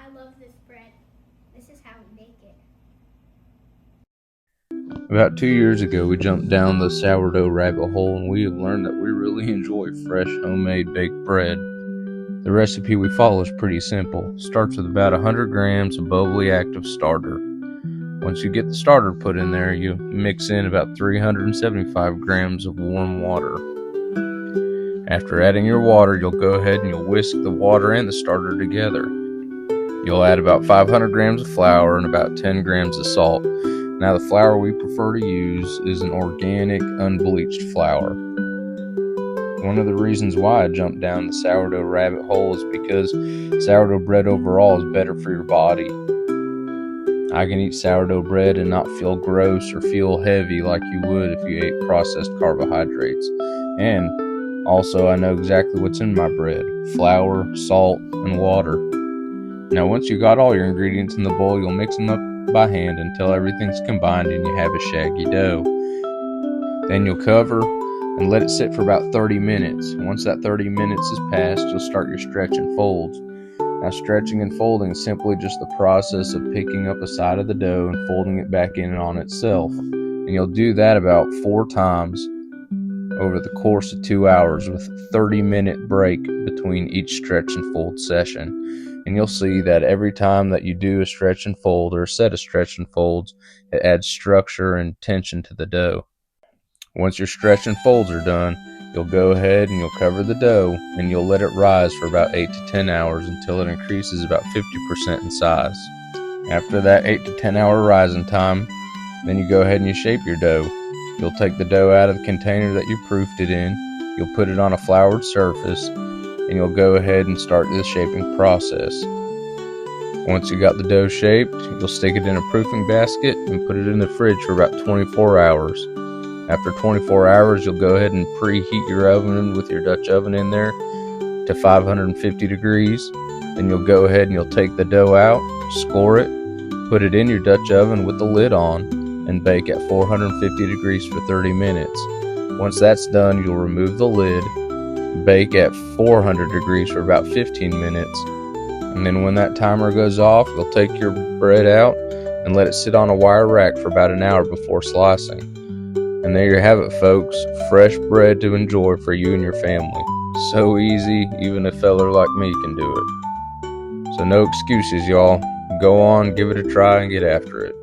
I love this bread. This is how we bake it. About 2 years ago, we jumped down the sourdough rabbit hole, and we have learned that we really enjoy fresh, homemade baked bread. The recipe we follow is pretty simple. Starts with about 100 grams of bubbly active starter. Once you get the starter put in there, you mix in about 375 grams of warm water. After adding your water, you'll go ahead and you'll whisk the water and the starter together. You'll add about 500 grams of flour and about 10 grams of salt. Now, the flour we prefer to use is an organic, unbleached flour. One of the reasons why I jumped down the sourdough rabbit hole is because sourdough bread overall is better for your body. I can eat sourdough bread and not feel gross or feel heavy like you would if you ate processed carbohydrates. And also, I know exactly what's in my bread: flour, salt, and water. Now, once you got all your ingredients in the bowl, you'll mix them up by hand until everything's combined and you have a shaggy dough. Then you'll cover and let it sit for about 30 minutes. Once that 30 minutes is passed, you'll start your stretch and folds. Now, stretching and folding is simply just the process of picking up a side of the dough and folding it back in and on itself. And you'll do that about 4 times over the course of 2 hours, with a 30-minute break between each stretch and fold session. And you'll see that every time that you do a stretch and fold or a set of stretch and folds, it adds structure and tension to the dough. Once your stretch and folds are done, you'll go ahead and you'll cover the dough and you'll let it rise for about 8 to 10 hours until it increases about 50% in size. After that 8 to 10 hour rising time, then you go ahead and you shape your dough. You'll take the dough out of the container that you proofed it in, you'll put it on a floured surface, and you'll go ahead and start the shaping process. Once you got the dough shaped, you'll stick it in a proofing basket and put it in the fridge for about 24 hours. After 24 hours, you'll go ahead and preheat your oven with your Dutch oven in there to 550 degrees. Then you'll go ahead and you'll take the dough out, score it, put it in your Dutch oven with the lid on, and bake at 450 degrees for 30 minutes. Once that's done, you'll remove the lid, bake at 400 degrees for about 15 minutes. And then when that timer goes off, you'll take your bread out and let it sit on a wire rack for about an hour before slicing. And there you have it, folks. Fresh bread to enjoy for you and your family. So easy, even a feller like me can do it. So no excuses, y'all. Go on, give it a try, and get after it.